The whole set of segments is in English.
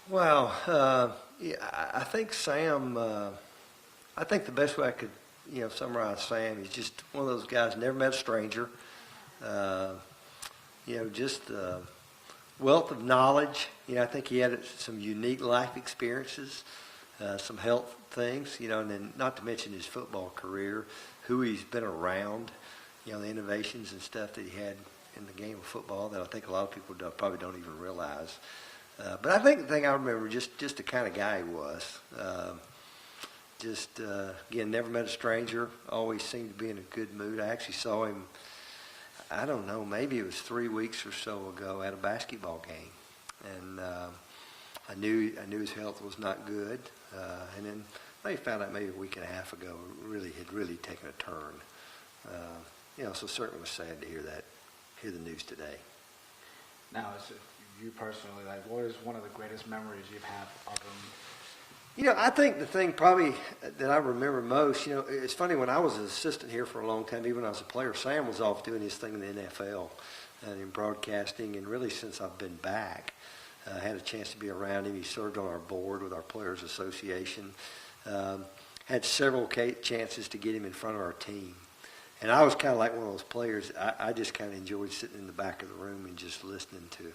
Well, yeah, I think Sam. I think the best way I could, summarize Sam, he's just one of those guys. Never met a stranger. Uh, just wealth of knowledge. I think he had some unique life experiences, some health things. And then not to mention his football career, who he's been around. The innovations and stuff that he had in the game of football that I think a lot of people probably don't even realize. But I think the thing I remember, just the kind of guy he was. Again, never met a stranger, always seemed to be in a good mood. I actually saw him, I don't know, maybe it was 3 weeks or so ago at a basketball game. And I knew his health was not good. And then I found out maybe a week and a half ago, had really taken a turn. So certainly was sad to hear the news today. Now, you personally, what is one of the greatest memories you've had of him? I think the thing probably that I remember most, it's funny, when I was an assistant here for a long time, even when I was a player, Sam was off doing his thing in the NFL and in broadcasting, and really since I've been back, I had a chance to be around him. He served on our board with our Players Association, had several chances to get him in front of our team. And I was kind of like one of those players. I just kind of enjoyed sitting in the back of the room and just listening to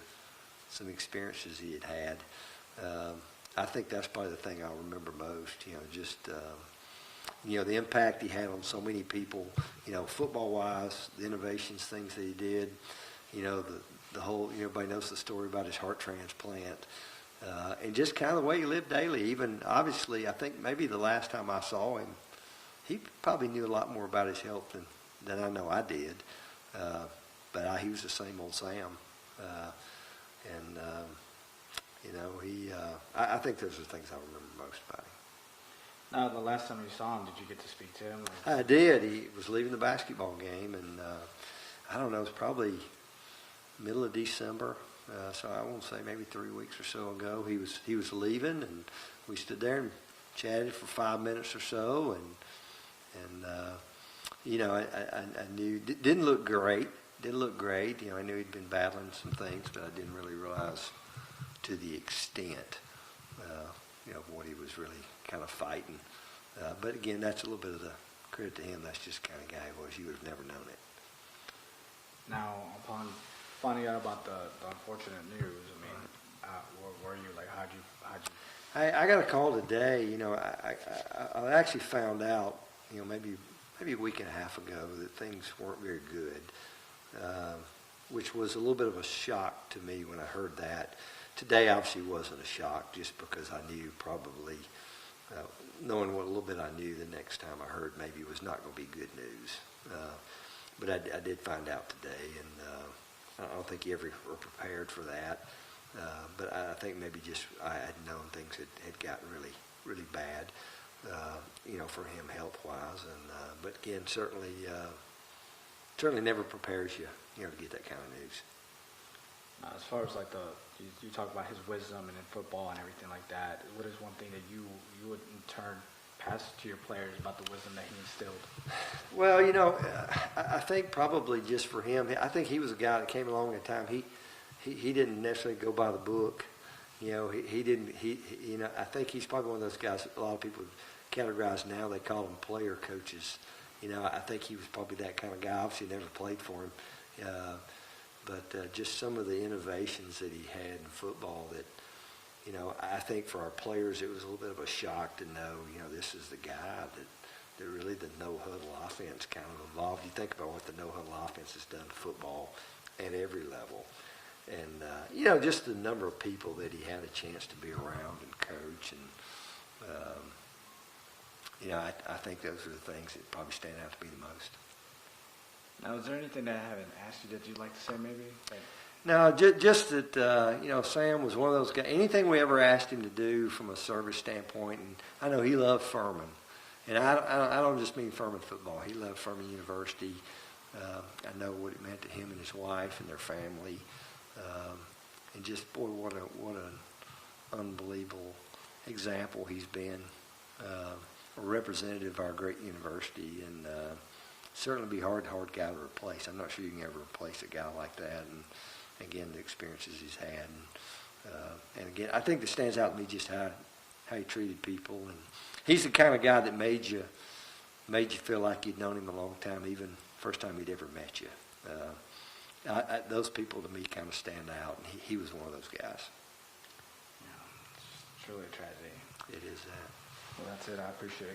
some experiences he had. I think that's probably the thing I'll remember most, the impact he had on so many people, football-wise, the innovations, things that he did, the whole, everybody knows the story about his heart transplant, and just kind of the way he lived daily. Even, obviously, I think maybe the last time I saw him, he probably knew a lot more about his health than I know I did, but he was the same old Sam, I think those are the things I remember most about him. Now, the last time you saw him, did you get to speak to him? I did. He was leaving the basketball game, and I don't know, it was probably middle of December, so I won't say maybe 3 weeks or so ago. He was leaving, and we stood there and chatted for 5 minutes or so, and I knew didn't look great. I knew he'd been battling some things, but I didn't really realize to the extent, of what he was really kind of fighting. But again, that's a little bit of the credit to him. That's just the kind of guy he was. You would have never known it. Now, upon finding out about the unfortunate news, where were you? How'd you? I got a call today. I actually found out, maybe a week and a half ago that things weren't very good, which was a little bit of a shock to me when I heard that. Today obviously wasn't a shock, just because I knew probably, knowing what a little bit I knew, the next time I heard maybe it was not going to be good news. But I did find out today, and I don't think you ever were prepared for that. But I think maybe just I had known things had gotten really, really bad, for him health-wise. But again, certainly never prepares you, to get that kind of news. As far as you talk about his wisdom and in football and everything like that, what is one thing that you would in turn pass to your players about the wisdom that he instilled? Well, I think probably just for him, I think he was a guy that came along at a time. He didn't necessarily go by the book. He didn't. I think he's probably one of those guys that a lot of people categorize now. They call them player coaches. I think he was probably that kind of guy. Obviously, never played for him. But just some of the innovations that he had in football that, I think for our players it was a little bit of a shock to know, this is the guy that really the no-huddle offense kind of evolved. You think about what the no-huddle offense has done to football at every level. And, just the number of people that he had a chance to be around and coach. And, I think those are the things that probably stand out to be the most. Now, is there anything that I haven't asked you that you'd like to say maybe? No, just that, Sam was one of those guys. Anything we ever asked him to do from a service standpoint, and I know he loved Furman. And I don't just mean Furman football. He loved Furman University. I know what it meant to him and his wife and their family. And just, boy, what an unbelievable example he's been. A representative of our great university, and certainly be hard guy to replace. I'm not sure you can ever replace a guy like that. And again, the experiences he's had. And again, I think that stands out to me just how he treated people, and he's the kind of guy that made you feel like you'd known him a long time, even first time he'd ever met you. Those people to me kind of stand out, and he was one of those guys. Yeah, it's truly a tragedy. It is that. Well, that's it. I appreciate it.